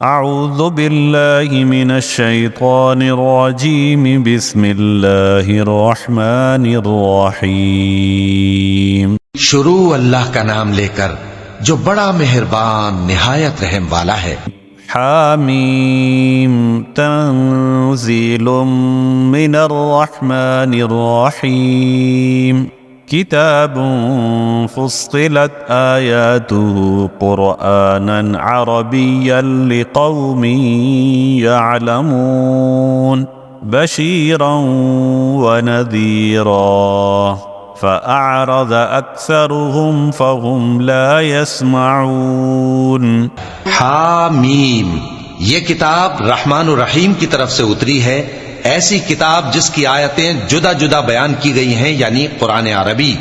اعوذ باللہ من الشیطان الرجیم بسم اللہ الرحمن الرحیم۔ شروع اللہ کا نام لے کر جو بڑا مہربان نہایت رحم والا ہے۔ حامیم تنزیل من الرحمن الرحیم۔ کتاب فصلت آیاته قرآنا عربیا لقوم يعلمون بشیرا ونذیرا فأعرض أكثرهم فهم لا يسمعون۔ حامیم، یہ کتاب رحمان الرحیم کی طرف سے اتری ہے، ایسی کتاب جس کی آیتیں جدا جدا بیان کی گئی ہیں، یعنی قرآن عربی،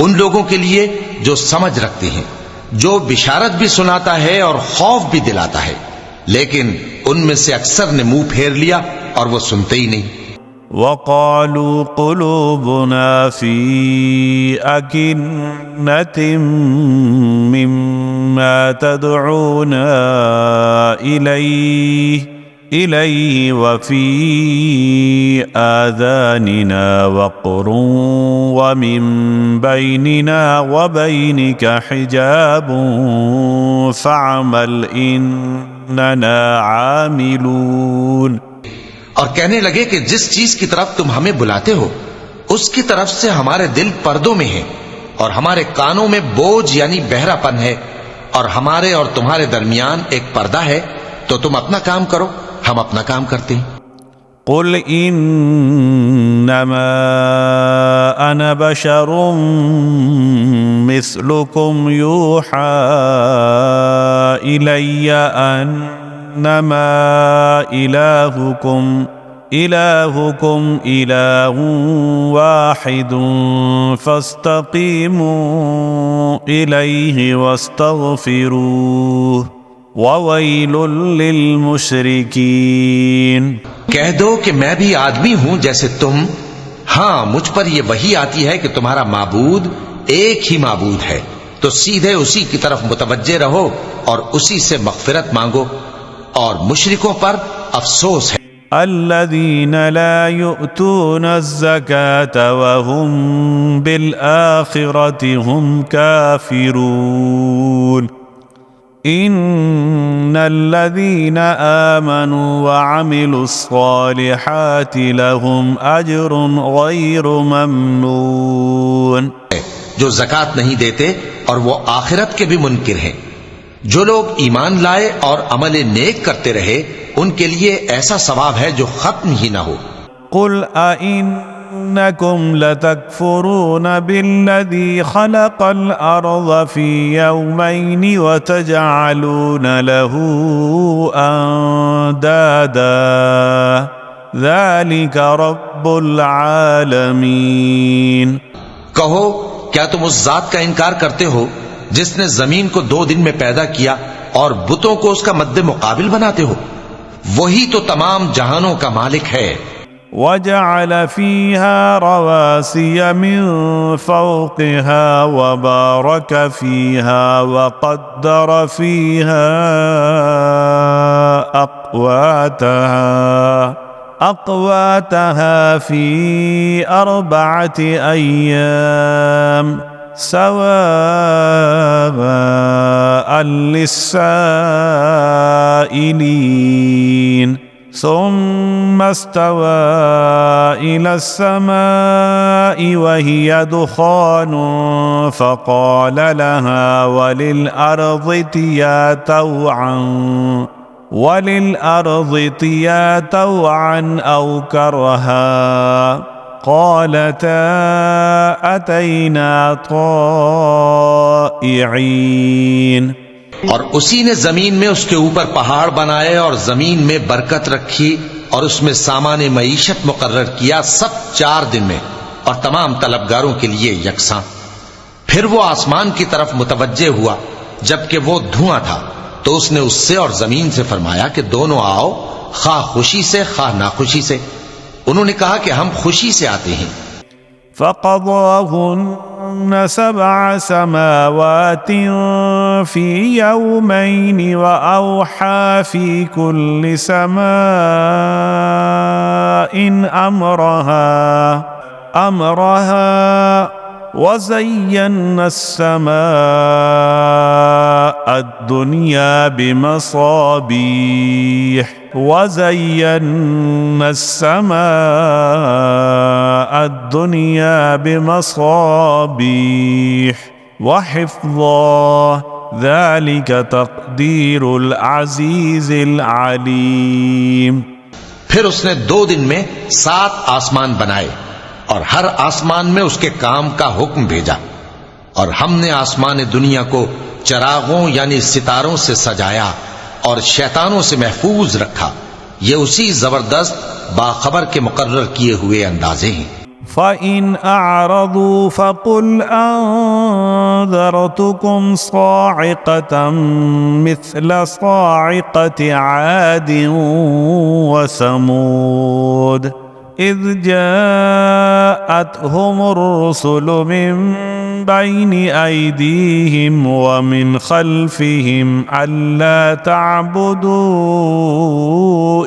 ان لوگوں کے لیے جو سمجھ رکھتے ہیں، جو بشارت بھی سناتا ہے اور خوف بھی دلاتا ہے، لیکن ان میں سے اکثر نے منہ پھیر لیا اور وہ سنتے ہی نہیں۔ وقالوا قلوبنا في أكنة مما تدعونا إليه وفي آذاننا وقر ومن بيننا وبينك حجاب فاعمل إننا عاملون۔ اور کہنے لگے کہ جس چیز کی طرف تم ہمیں بلاتے ہو اس کی طرف سے ہمارے دل پردوں میں ہیں، اور ہمارے کانوں میں بوجھ یعنی بہرا پن ہے، اور ہمارے اور تمہارے درمیان ایک پردہ ہے، تو تم اپنا کام کرو، ہم اپنا کام کرتے ہیں۔ قل انما انا بشر مثلكم يوحى الي انما الهكم اله واحد فاستقيموا اليه واستغفروه وويل للمشركين۔ کہہ دو کہ میں بھی آدمی ہوں جیسے تم، ہاں مجھ پر یہ وحی آتی ہے کہ تمہارا معبود ایک ہی معبود ہے، تو سیدھے اسی کی طرف متوجہ رہو اور اسی سے مغفرت مانگو، اور مشرکوں پر افسوس ہے۔ الذين لا يؤتون الزكاة وهم بالآخرة هم كافرون۔ ان الذين آمنوا وعملوا الصالحات لهم اجر غير ممنون۔ جو زکوٰۃ نہیں دیتے اور وہ آخرت کے بھی منکر ہیں۔ جو لوگ ایمان لائے اور عمل نیک کرتے رہے ان کے لیے ایسا ثواب ہے جو ختم ہی نہ ہو۔ قل أئنكم لتكفرون بالذي خلق الأرض في يومين وتجعلون له أندادا ذلك رب العالمين۔ کہو کیا تم اس ذات کا انکار کرتے ہو جس نے زمین کو 2 دن میں پیدا کیا اور بتوں کو اس کا مد مقابل بناتے ہو؟ وہی تو تمام جہانوں کا مالک ہے۔ وجعل فيها رواسي من فوقها وبارك فيها وقدر فيها أقواتها في 4 أيام سواء للسائلين ثم استوى إلى السماء وهي دخان فقال لها وللأرض ائتيا طوعا أو كرها قالتا أتينا طائعين۔ اور اسی نے زمین میں اس کے اوپر پہاڑ بنائے اور زمین میں برکت رکھی اور اس میں سامان معیشت مقرر کیا، سب 4 دن میں اور تمام طلبگاروں کے لیے یکساں۔ پھر وہ آسمان کی طرف متوجہ ہوا جبکہ وہ دھواں تھا، تو اس نے اس سے اور زمین سے فرمایا کہ دونوں آؤ، خواہ خوشی سے خواہ ناخوشی سے۔ انہوں نے کہا کہ ہم خوشی سے آتے ہیں۔ فقضاهن سبع سماوات في يومين وأوحى في كل سماء أمرها وزينا السماء الدنيا بمصابيح وحفظا ذلك تقدير العزيز العليم. پھر اس نے 2 دن میں 7 آسمان بنائے اور ہر آسمان میں اس کے کام کا حکم بھیجا، اور ہم نے آسمان دنیا کو چراغوں یعنی ستاروں سے سجایا اور شیطانوں سے محفوظ رکھا. یہ اسی زبردست باخبر کے مقرر کیے ہوئے اندازے ہیں. فَإِنْ أَعْرَضُوا فَقُلْ أَنذَرْتُكُمْ صَاعِقَةً مِثْلَ صَاعِقَةِ عَادٍ وَثَمُودَ إِذْ جَاءَتْهُمُ الرُّسُلُ مِنْ بَيْنِ أَيْدِيهِمْ وَمِنْ خَلْفِهِمْ أَلَّا تَعْبُدُوا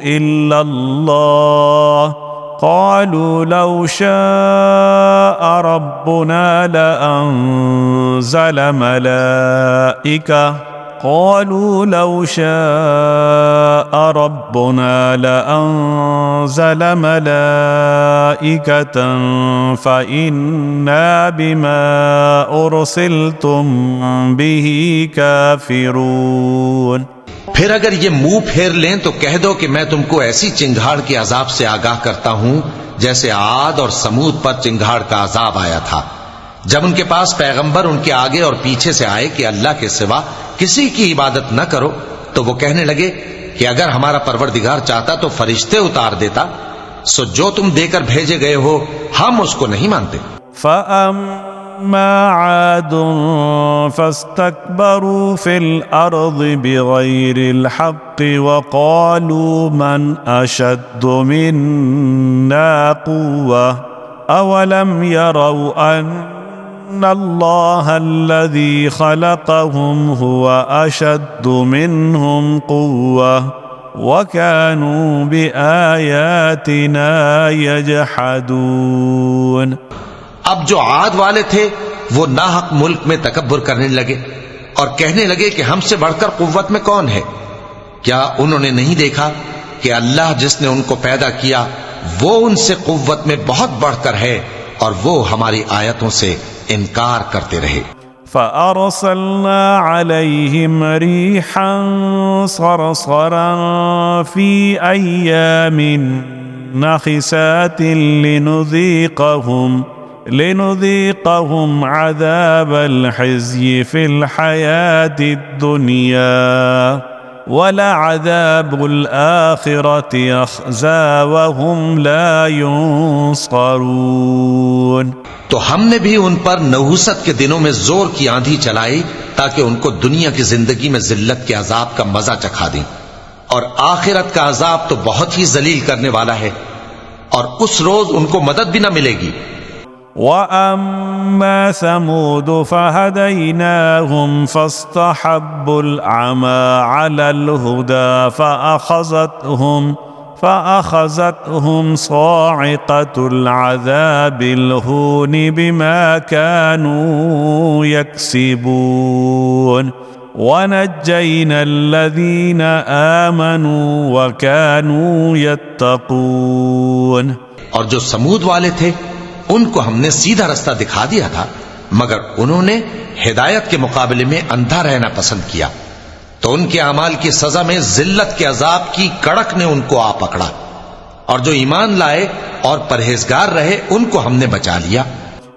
إِلَّا اللَّهَ قالوا لو شاء ربنا لأنزل ملائكة فإنا بما أرسلتم به كافرون. پھر اگر یہ منہ پھیر لیں تو کہہ دو کہ میں تم کو ایسی چنگھاڑ کے عذاب سے آگاہ کرتا ہوں جیسے عاد اور سمود پر چنگھاڑ کا عذاب آیا تھا، جب ان کے پاس پیغمبر ان کے آگے اور پیچھے سے آئے کہ اللہ کے سوا کسی کی عبادت نہ کرو، تو وہ کہنے لگے کہ اگر ہمارا پروردگار چاہتا تو فرشتے اتار دیتا، سو جو تم دے کر بھیجے گئے ہو ہم اس کو نہیں مانتے. فَأَمَّا عَادٌ فَاسْتَكْبَرُوا فِي الْأَرْضِ بِغَيْرِ الْحَقِّ وَقَالُوا مَنْ أَشَدُّ مِنَّا قُوَّةً أَوَلَمْ يَرَوْا أَنَّ اللَّهَ الَّذِي خَلَقَهُمْ هُوَ أَشَدُّ مِنْهُمْ قُوَّةً وَكَانُوا بِآيَاتِنَا يَجْحَدُونَ. اب جو عاد والے تھے وہ ناحق ملک میں تکبر کرنے لگے اور کہنے لگے کہ ہم سے بڑھ کر قوت میں کون ہے؟ کیا انہوں نے نہیں دیکھا کہ اللہ جس نے ان کو پیدا کیا وہ ان سے قوت میں بہت بڑھ کر ہے اور وہ ہماری آیتوں سے انکار کرتے رہے. فَأَرْسَلْنَا عَلَيْهِمْ رِيحًا صَرْصَرًا فِي أَيَّامٍ نَحِسَاتٍ لنذيقهم عذاب الخزي في الحياة الدنيا ولعذاب الآخرة أخزى وهم لا ينصرون. تو ہم نے بھی ان پر نحوست کے دنوں میں زور کی آندھی چلائی تاکہ ان کو دنیا کی زندگی میں ذلت کے عذاب کا مزہ چکھا دیں، اور آخرت کا عذاب تو بہت ہی ذلیل کرنے والا ہے، اور اس روز ان کو مدد بھی نہ ملے گی. وَأَمَّا ثَمُودُ فَهَدَيْنَاهُمْ فَاسْتَحَبُّوا الْعَمَى عَلَى الْهُدَى فَأَخَذَتْهُمْ صَاعِقَةُ الْعَذَابِ الْهُونِ بِمَا كَانُوا يَكْسِبُونَ وَنَجَّيْنَا الَّذِينَ آمَنُوا وَكَانُوا يَتَّقُونَ. اور جو سمود والے تھے ان کو ہم نے سیدھا رستہ دکھا دیا تھا، مگر انہوں نے ہدایت کے مقابلے میں اندھا رہنا پسند کیا، تو ان کے اعمال کی سزا میں ذلت کے عذاب کی کڑک نے ان کو آ پکڑا، اور جو ایمان لائے اور پرہیزگار رہے ان کو ہم نے بچا لیا.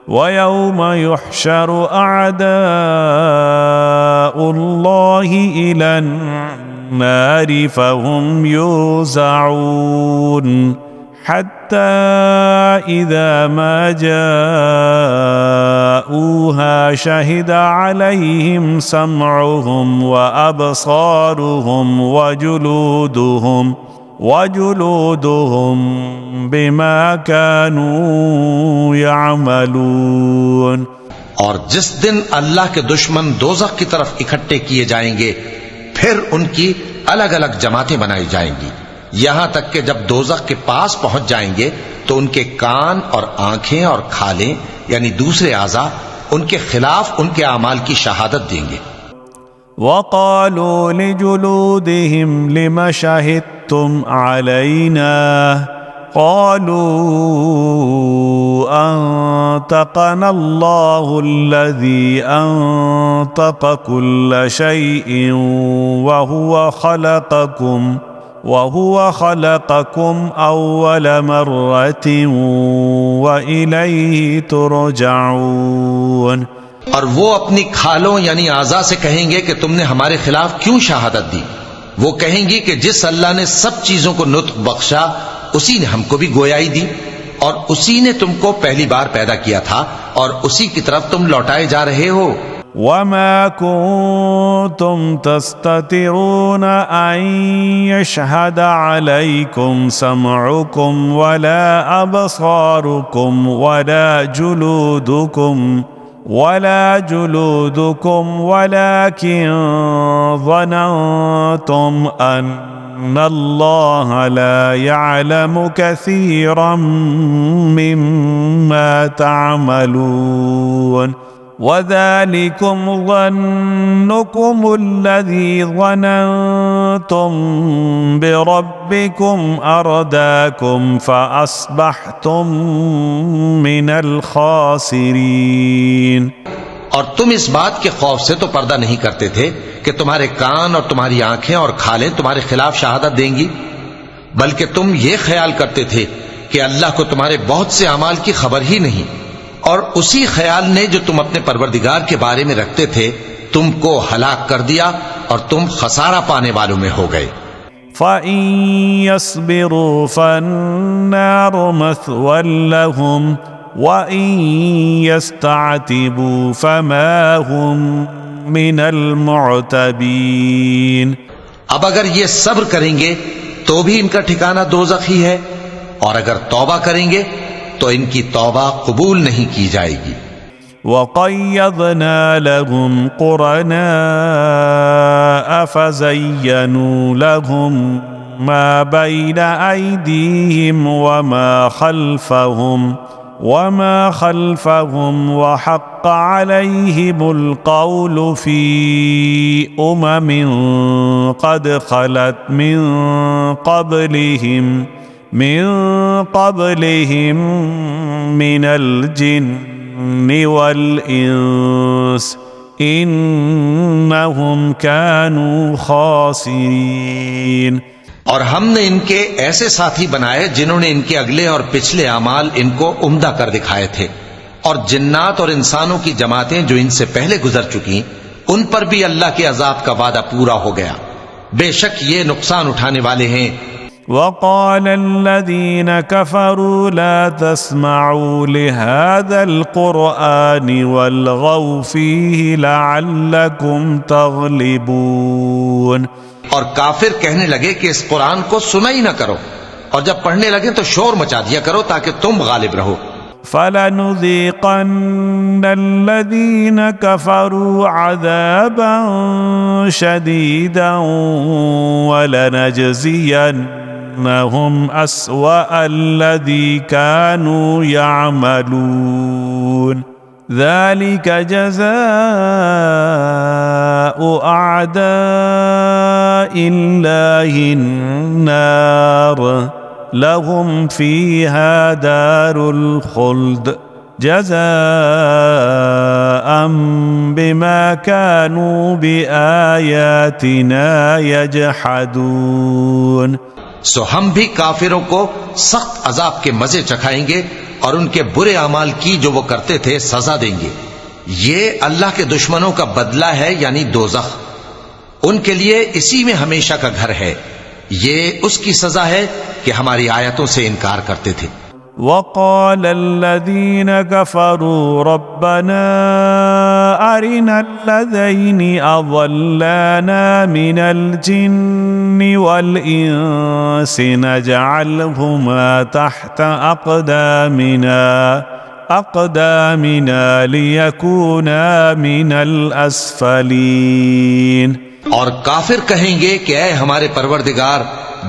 وَيَوْمَ يُحْشَرُ أَعْدَاءُ اللَّهِ إِلَى النَّارِ فَهُمْ يُوزَعُونَ حتى إذا ما جاءوها شهد عليهم سمعهم وأبصارهم وجلودهم بما كانوا يعملون. اور جس دن اللہ کے دشمن دوزخ کی طرف اکٹھے کیے جائیں گے پھر ان کی الگ الگ جماعتیں بنائی جائیں گی، یہاں تک کہ جب دوزخ کے پاس پہنچ جائیں گے تو ان کے کان اور آنکھیں اور کھالیں یعنی دوسرے اعضاء ان کے خلاف ان کے اعمال کی شہادت دیں گے۔ وقالوا لجلودهم لم شهدتم علينا قالوا أنطقنا الله الذي أنطق كل شيء وهو خلقكم أول مرة وإليه ترجعون۔ اور وہ اپنی کھالوں یعنی اعضاء سے کہیں گے کہ تم نے ہمارے خلاف کیوں شہادت دی؟ وہ کہیں گی کہ جس اللہ نے سب چیزوں کو نطق بخشا اسی نے ہم کو بھی گویائی دی، اور اسی نے تم کو پہلی بار پیدا کیا تھا اور اسی کی طرف تم لوٹائے جا رہے ہو۔ وما كنتم تستترون أن يشهد عليكم سمعكم ولا أبصاركم ولا جلودكم ولكن ظننتم أن الله لا يعلم كثيرا مما تعملون وذلكم ظنكم الذي ظننتم بربكم أرداكم فأصبحتم من الخاسرين۔ اور تم اس بات کے خوف سے تو پردہ نہیں کرتے تھے کہ تمہارے کان اور تمہاری آنکھیں اور کھالیں تمہارے خلاف شہادت دیں گی، بلکہ تم یہ خیال کرتے تھے کہ اللہ کو تمہارے بہت سے اعمال کی خبر ہی نہیں، اور اسی خیال نے جو تم اپنے پروردگار کے بارے میں رکھتے تھے تم کو ہلاک کر دیا اور تم خسارہ پانے والوں میں ہو گئے۔ فَإِن يَصْبِرُوا فَالنَّارُ مَثْوًى لَهُمْ وَإِن يَسْتَعْتِبُوا فَمَا هُمْ مِنَ الْمُعْتَبِينَ۔ اب اگر یہ صبر کریں گے تو بھی ان کا ٹھکانہ دوزخ ہی ہے، اور اگر توبہ کریں گے تو ان کی توبہ قبول نہیں کی جائے گی۔ وَقَيَّضْنَا لَهُمْ قُرَنَاءَ فَزَيَّنُوا لَهُم مَّا بَيْنَ أَيْدِيهِمْ وَمَا خَلْفَهُمْ وَحَقَّ عَلَيْهِمُ الْقَوْلُ فِي أُمَمٍ قَدْ خَلَتْ مِن قبلهم من الجن والإنس إنهم كانوا خاسرين۔ اور ہم نے ان کے ایسے ساتھی بنائے جنہوں نے ان کے اگلے اور پچھلے اعمال ان کو عمدہ کر دکھائے تھے، اور جنات اور انسانوں کی جماعتیں جو ان سے پہلے گزر چکی ان پر بھی اللہ کے عذاب کا وعدہ پورا ہو گیا، بے شک یہ نقصان اٹھانے والے ہیں۔ وقال الذين كفروا لا تسمعوا لهذا القرآن والغوا فيه لعلكم تغلبون۔ اور کافر کہنے لگے کہ اس قرآن کو سنا ہی نہ کرو، اور جب پڑھنے لگے تو شور مچا دیا کرو تاکہ تم غالب رہو۔ فَلَنُذِيقَنَّ الَّذِينَ كَفَرُوا عَذَابًا شَدِيدًا وَلَنَجْزِيَنَّهُمْ أَسْوَأَ الَّذِي كَانُوا يَعْمَلُونَ ذَلِكَ جَزَاءُ أَعْدَاءِ اللَّهِ النَّارُ لهم فيها دار الخلد جزاء بما كانوا بآياتنا يجحدون۔ سو ہم بھی کافروں کو سخت عذاب کے مزے چکھائیں گے اور ان کے برے اعمال کی جو وہ کرتے تھے سزا دیں گے۔ یہ اللہ کے دشمنوں کا بدلہ ہے یعنی دوزخ، ان کے لیے اسی میں ہمیشہ کا گھر ہے، یہ اس کی سزا ہے کہ ہماری آیتوں سے انکار کرتے تھے۔ وقال الذين كفروا ربنا أرنا الذين أضلانا من الجن والإنس نجعلهما تحت أقدامنا أقدامنا ليكونا من الأسفلين. اور کافر کہیں گے کہ اے ہمارے پروردگار،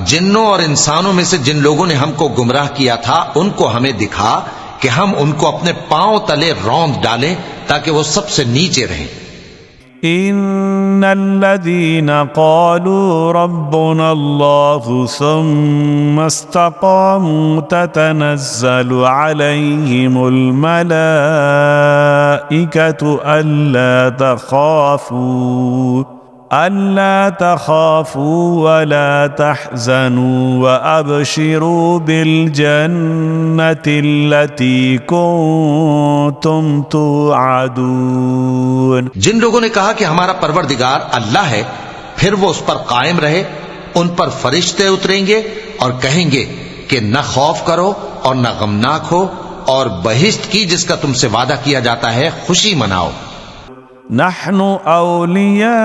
جنوں اور انسانوں میں سے جن لوگوں نے ہم کو گمراہ کیا تھا ان کو ہمیں دکھا کہ ہم ان کو اپنے پاؤں تلے روند ڈالیں تاکہ وہ سب سے نیچے رہیں. إن الذين قالوا ربنا الله ثم استقاموا تتنزل عليهم الملائكة ألا تخافوا ولا تحزنوا وأبشروا بالجنة التي كنتم توعدون. جن لوگوں نے کہا کہ ہمارا پروردگار اللہ ہے، پھر وہ اس پر قائم رہے، ان پر فرشتے اتریں گے اور کہیں گے کہ نہ خوف کرو اور نہ غمناک ہو، اور بہشت کی جس کا تم سے وعدہ کیا جاتا ہے خوشی مناؤ. نحن أولياؤكم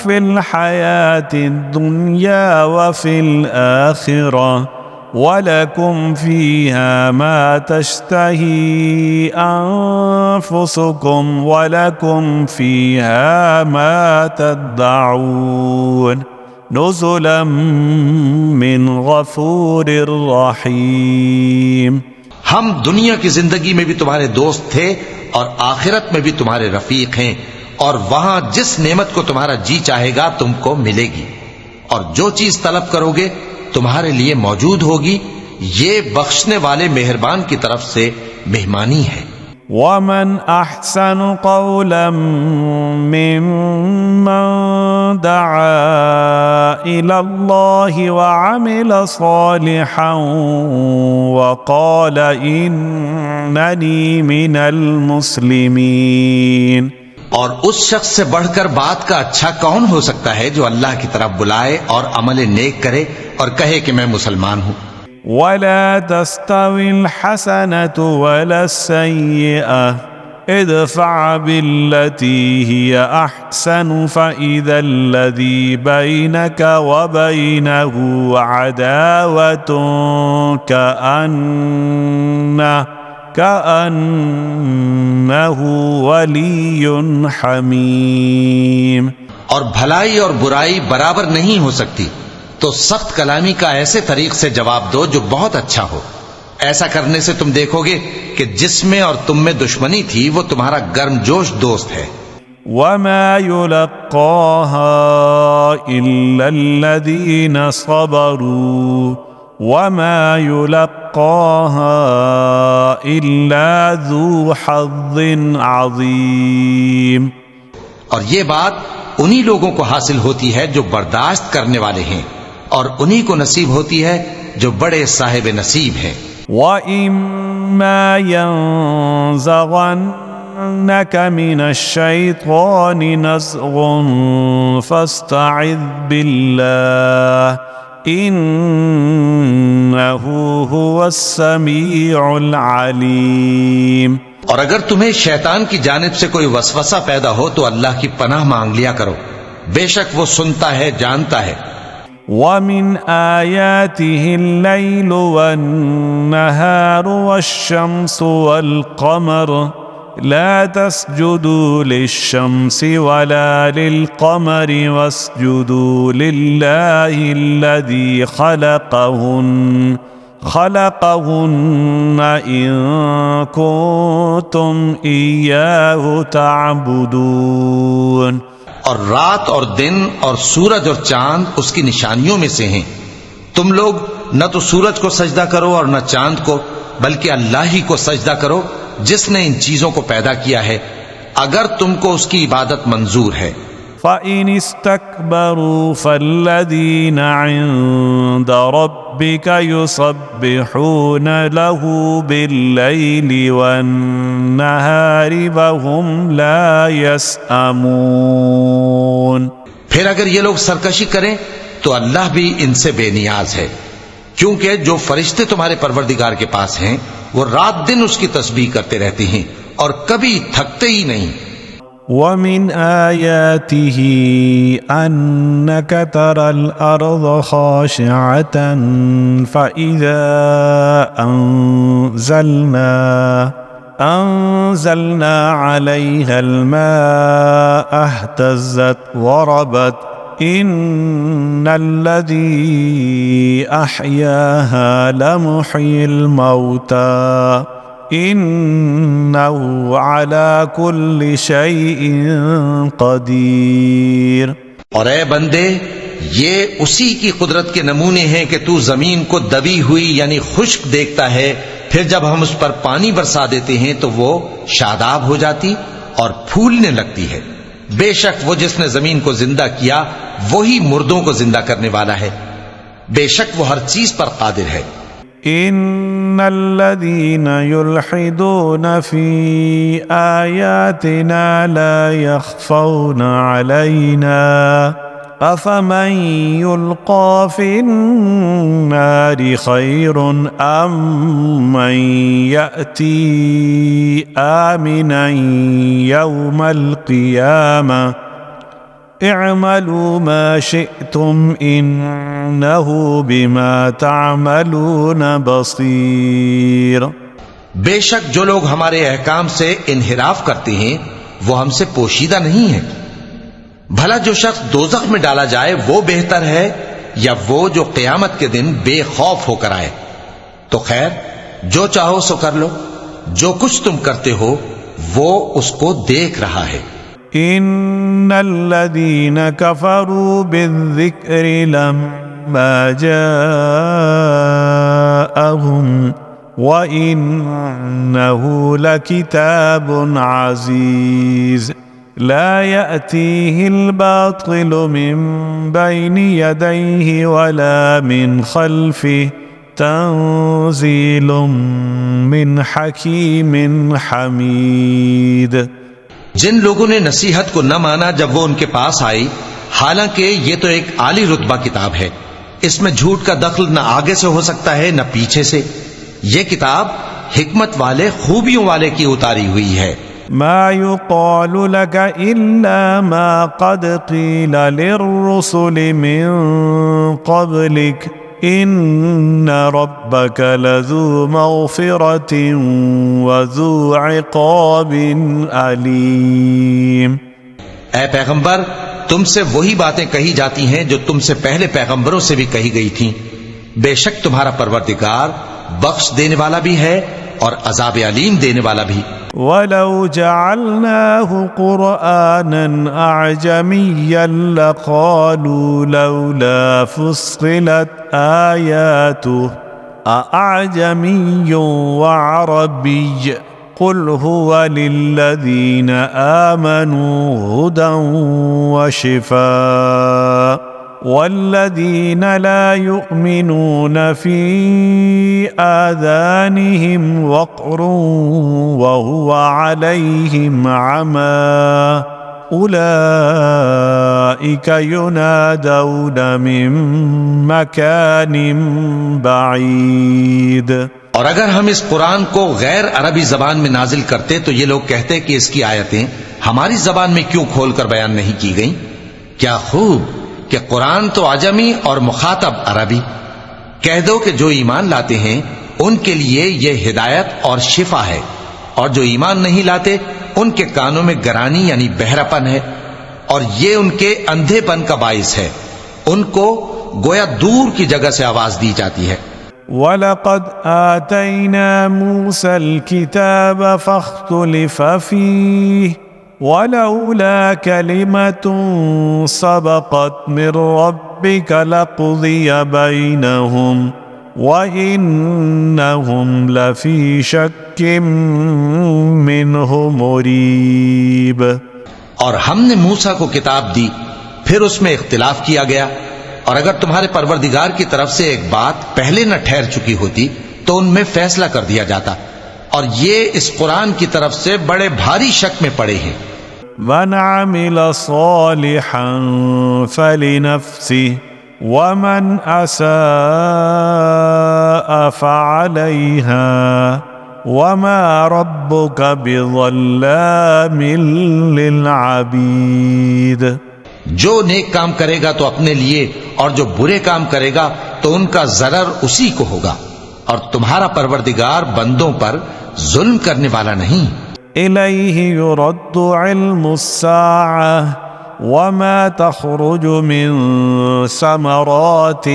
في الحياة الدنيا وفي الآخرة ولكم فيها ما تشتهي أنفسكم ولكم فيها ما تدعون نزلا من غفور رحيم. ہم دنیا کی زندگی میں بھی تمہارے دوست تھے اور آخرت میں بھی تمہارے رفیق ہیں، اور وہاں جس نعمت کو تمہارا جی چاہے گا تم کو ملے گی، اور جو چیز طلب کرو گے تمہارے لیے موجود ہوگی. یہ بخشنے والے مہربان کی طرف سے مہمانی ہے. ومن احسن قولا ممن دعا الى الله وعمل صالحا وقال انني من المسلمين. اور اس شخص سے بڑھ کر بات کا اچھا کون ہو سکتا ہے جو اللہ کی طرف بلائے اور عمل نیک کرے اور کہے کہ میں مسلمان ہوں. ولا تستوي الحسنة ولا السيئة ادفع بالتي هي أحسن فإذا الذي بينك وبينه عداوة كأنه ولي حميم. اور بھلائی اور برائی برابر نہیں ہو سکتی، تو سخت کلامی کا ایسے طریق سے جواب دو جو بہت اچھا ہو. ایسا کرنے سے تم دیکھو گے کہ جس میں اور تم میں دشمنی تھی وہ تمہارا گرم جوش دوست ہے. وما يلقاها إلا الذين صبروا وما يلقاها إلا ذو حظ عظيم. اور یہ بات انہی لوگوں کو حاصل ہوتی ہے جو برداشت کرنے والے ہیں، اور انہی کو نصیب ہوتی ہے جو بڑے صاحب نصیب ہیں. وَإِمَّا يَنزَغَنَّكَ مِنَ الشَّيْطَانِ نَزْغٌ فَاسْتَعِذْ بِاللَّهِ إِنَّهُ هُوَ السَّمِيعُ الْعَلِيمُ. اور اگر تمہیں شیطان کی جانب سے کوئی وسوسہ پیدا ہو تو اللہ کی پناہ مانگ لیا کرو، بے شک وہ سنتا ہے، جانتا ہے. وَمِنْ آيَاتِهِ اللَّيْلُ وَالنَّهَارُ وَالشَّمْسُ وَالْقَمَرُ لَا تَسْجُدُوا لِلشَّمْسِ وَلَا لِلْقَمَرِ وَاسْجُدُوا لِلَّهِ الَّذِي خَلَقَهُنَّ إِن كُنتُمْ إِيَّاهُ تَعْبُدُونَ. اور رات اور دن اور سورج اور چاند اس کی نشانیوں میں سے ہیں. تم لوگ نہ تو سورج کو سجدہ کرو اور نہ چاند کو، بلکہ اللہ ہی کو سجدہ کرو جس نے ان چیزوں کو پیدا کیا ہے، اگر تم کو اس کی عبادت منظور ہے. فَإِنِ اسْتَكْبَرُوا فَالَّذِينَ عِندَ رَبِّكَ يُسَبِّحُونَ لَهُ بِاللَّيْلِ وَالنَّهَارِ وَهُمْ لَا يَسْأَمُونَ. پھر اگر یہ لوگ سرکشی کریں تو اللہ بھی ان سے بے نیاز ہے، کیونکہ جو فرشتے تمہارے پروردگار کے پاس ہیں وہ رات دن اس کی تسبیح کرتے رہتے ہیں اور کبھی تھکتے ہی نہیں. ومن آياته أنك ترى الأرض خاشعة فإذا أنزلنا عليها الماء اهتزت وربت إن الذي أحياها لمحيي الموتى إنه على كل شيء قدير۔ اور اے بندے، یہ اسی کی قدرت کے نمونے ہیں کہ تو زمین کو دبی ہوئی یعنی خشک دیکھتا ہے، پھر جب ہم اس پر پانی برسا دیتے ہیں تو وہ شاداب ہو جاتی اور پھولنے لگتی ہے۔ بے شک وہ جس نے زمین کو زندہ کیا وہی مردوں کو زندہ کرنے والا ہے، بے شک وہ ہر چیز پر قادر ہے۔ ان الذين يلحدون في آياتنا لا يخفون علينا أفمن يلقى في النار خير أم من يأتي آمنا يوم القيامة اعملوا ما شئتم انه بما تعملون بصیر۔ بے شک جو لوگ ہمارے احکام سے انحراف کرتے ہیں وہ ہم سے پوشیدہ نہیں ہیں۔ بھلا جو شخص دوزخ میں ڈالا جائے وہ بہتر ہے یا وہ جو قیامت کے دن بے خوف ہو کر آئے؟ تو خیر جو چاہو سو کر لو، جو کچھ تم کرتے ہو وہ اس کو دیکھ رہا ہے۔ ان الذين كفروا بالذكر لما جاءهم وإنه لكتاب عزيز لا يأتيه الباطل من بين يديه ولا من خلفه تنزيل من حكيم حميد۔ جن لوگوں نے نصیحت کو نہ مانا جب وہ ان کے پاس آئی، حالانکہ یہ تو ایک عالی رتبہ کتاب ہے، اس میں جھوٹ کا دخل نہ آگے سے ہو سکتا ہے نہ پیچھے سے۔ یہ کتاب حکمت والے خوبیوں والے کی اتاری ہوئی ہے۔ ما يقال لك إلا ما قد قيل للرسل من قبلك ان ربك لذو مغفرة وذو عقاب علیم۔ اے پیغمبر، تم سے وہی باتیں کہی جاتی ہیں جو تم سے پہلے پیغمبروں سے بھی کہی گئی تھیں، بے شک تمہارا پروردگار بخش دینے والا بھی ہے اور عذاب علیم دینے والا بھی۔ وَلَوْ جَعَلْنَاهُ قُرْآنًا أَعْجَمِيًّا لَقَالُوا لَوْلَا فُصِّلَتْ آيَاتُهُ أَأَعْجَمِيٌّ وَعَرَبِيٌّ قُلْ هُوَ لِلَّذِينَ آمَنُوا هُدًى وَشِفَاءٌ والذين لا يؤمنون في آذانهم وقر وهو عليهم عمى أولئك ينادون من مكان بعيد۔ اور اگر ہم اس قرآن کو غیر عربی زبان میں نازل کرتے تو یہ لوگ کہتے کہ اس کی آیتیں ہماری زبان میں کیوں کھول کر بیان نہیں کی گئیں؟ کیا خوب کہ قرآن تو عجمی اور مخاطب عربی۔ کہہ دو کہ جو ایمان لاتے ہیں ان کے لیے یہ ہدایت اور شفا ہے، اور جو ایمان نہیں لاتے ان کے کانوں میں گرانی یعنی بہراپن ہے، اور یہ ان کے اندھے پن کا باعث ہے، ان کو گویا دور کی جگہ سے آواز دی جاتی ہے۔ وَلَقَدْ آتَيْنَا مُوسَى الْكِتَابَ فَاخْتُلِفَ فِيهِ وَلَوْلَا كَلِمَةٌ سَبَقَتْ مِنْ رَبِّكَ لَقُضِيَ بَيْنَهُمْ وَإِنَّهُمْ لَفِي شَكٍّ مِّنْهُ مُرِيبٍ۔ اور ہم نے موسیٰ کو کتاب دی، پھر اس میں اختلاف کیا گیا، اور اگر تمہارے پروردگار کی طرف سے ایک بات پہلے نہ ٹھہر چکی ہوتی تو ان میں فیصلہ کر دیا جاتا، اور یہ اس قرآن کی طرف سے بڑے بھاری شک میں پڑے ہیں۔ مَنْ عَمِلَ صَالِحًا فَلِنَفْسِهِ وَمَنْ أَسَاءَ فَعَلَيْهَا وما ربك بظلام للعبید. جو نیک کام کرے گا تو اپنے لیے اور جو برے کام کرے گا تو ان کا ضرر اسی کو ہوگا، اور تمہارا پروردگار بندوں پر ظلم کرنے والا نہیں. إليه يرد علم الساعة وما تخرج من ثمرات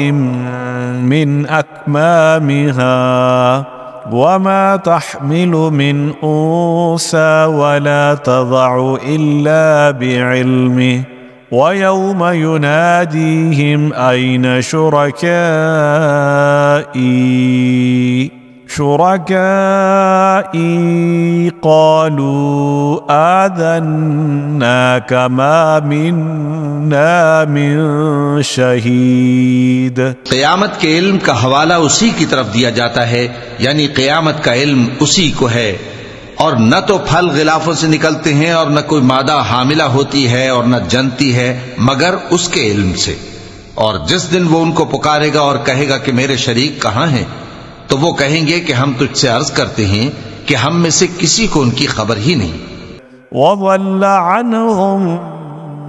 من أكمامها وما تحمل من أنثى ولا تضع إلا بعلمه ويوم يناديهم أين شركائي قالوا آذناك ما منا من شهيد. قیامت کے علم کا حوالہ اسی کی طرف دیا جاتا ہے، یعنی قیامت کا علم اسی کو ہے، اور نہ تو پھل غلافوں سے نکلتے ہیں اور نہ کوئی مادہ حاملہ ہوتی ہے اور نہ جنتی ہے مگر اس کے علم سے. اور جس دن وہ ان کو پکارے گا اور کہے گا کہ میرے شریک کہاں ہیں، تو وہ کہیں گے کہ ہم تجھ سے عرض کرتے ہیں کہ ہم میں سے کسی کو ان کی خبر ہی نہیں. وضل عنهم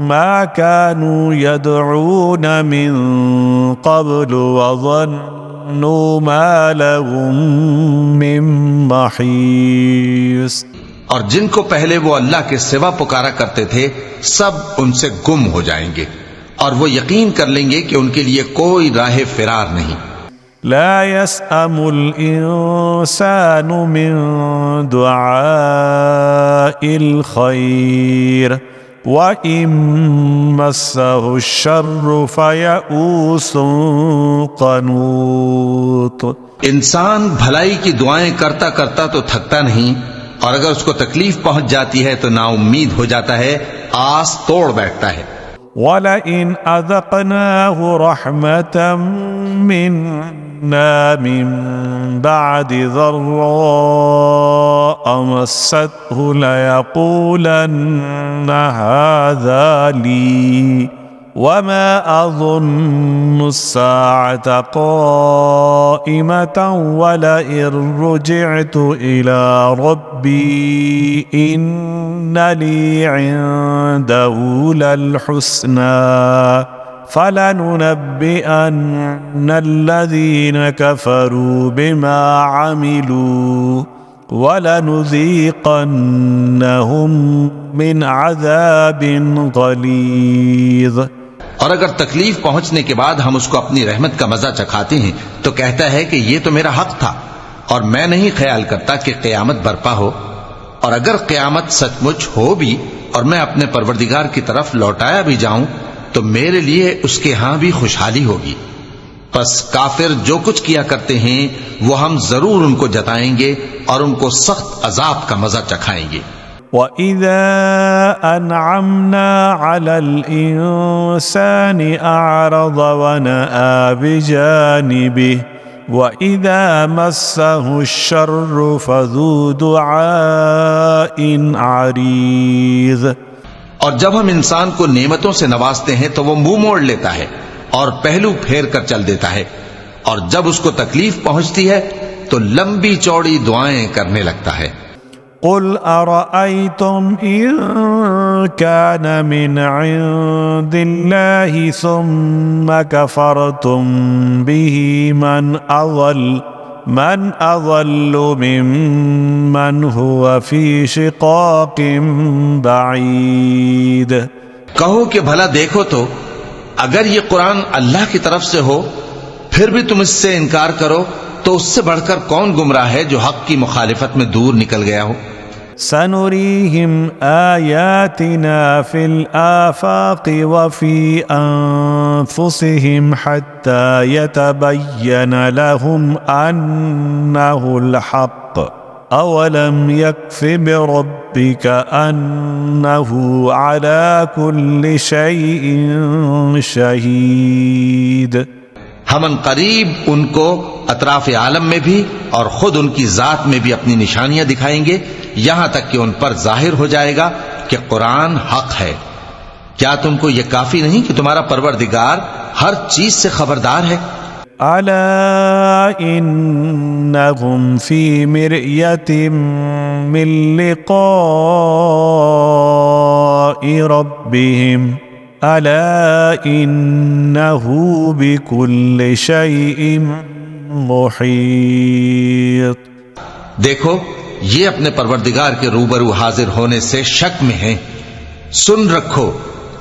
ما كانوا يدعون من قبل وظنوا ما لهم من محيص. اور جن کو پہلے وہ اللہ کے سوا پکارا کرتے تھے سب ان سے گم ہو جائیں گے، اور وہ یقین کر لیں گے کہ ان کے لیے کوئی راہ فرار نہیں. لا يسأم الإنسان من دعاء الخير وإن مسه الشر فيئوس قنوط. انسان بھلائی کی دعائیں کرتا کرتا تو تھکتا نہیں، اور اگر اس کو تکلیف پہنچ جاتی ہے تو نا امید ہو جاتا ہے، آس توڑ بیٹھتا ہے. وَلَئِنْ أَذَقْنَاهُ رَحْمَةً مِّنَّا مِن بَعْدِ ضَرَّاءَ مَسَّتْهُ لَيَقُولَنَّ هَذَا لِي وَمَا أَظُنُّ السَّاعَةَ قَائِمَةً وَلَئِن رُّجِعْتُ إِلَى رَبِّي إِنَّ لِي عِندَهُ لَلْحُسْنَى فَلَنُنَبِّئَنَّ الَّذِينَ كَفَرُوا بِمَا عَمِلُوا وَلَنُذِيقَنَّهُم مِّنْ عَذَابٍ غَلِيظٍ. اور اگر تکلیف پہنچنے کے بعد ہم اس کو اپنی رحمت کا مزہ چکھاتے ہیں تو کہتا ہے کہ یہ تو میرا حق تھا، اور میں نہیں خیال کرتا کہ قیامت برپا ہو. اور اگر قیامت سچ مچ ہو بھی اور میں اپنے پروردگار کی طرف لوٹایا بھی جاؤں تو میرے لیے اس کے ہاں بھی خوشحالی ہوگی. پس کافر جو کچھ کیا کرتے ہیں وہ ہم ضرور ان کو جتائیں گے اور ان کو سخت عذاب کا مزہ چکھائیں گے. وَإِذَا أَنْعَمْنَا عَلَى الْإِنسَانِ أَعْرَضَ وَنَأَىٰ بِجَانِبِهِ وَإِذَا مَسَّهُ الشَّرُّ فَذُو دُعَاءٍ عَرِيضٍ. اور جب ہم انسان کو نعمتوں سے نوازتے ہیں تو وہ منہ موڑ لیتا ہے اور پہلو پھیر کر چل دیتا ہے، اور جب اس کو تکلیف پہنچتی ہے تو لمبی چوڑی دعائیں کرنے لگتا ہے. قل أرأيتم إن كان من عند الله ثم كفرتم به من أضل ممن هو في شقاق بعيد. کہو کہ بھلا دیکھو تو اگر یہ قرآن اللہ کی طرف سے ہو پھر بھی تم اس سے انکار کرو تو اس سے بڑھ کر کون گمراہ ہے جو حق کی مخالفت میں دور نکل گیا ہو. سنريهم آياتنا في الآفاق وفي أنفسهم حتى يتبين لهم أنه الحق أولم يكف بربك أنه على كل شيء شهيد. ہم ان قریب ان کو اطراف عالم میں بھی اور خود ان کی ذات میں بھی اپنی نشانیاں دکھائیں گے یہاں تک کہ ان پر ظاہر ہو جائے گا کہ قرآن حق ہے. کیا تم کو یہ کافی نہیں کہ تمہارا پروردگار ہر چیز سے خبردار ہے؟ ألا إنهم في مرية من لقاء ربهم ألا إنه بكل شيء محيط. دیکھو یہ اپنے پروردگار کے روبرو حاضر ہونے سے شک میں ہیں. سن رکھو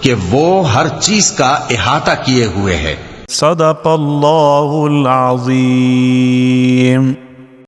کہ وہ ہر چیز کا احاطہ کیے ہوئے ہے. صدق اللہ العظیم.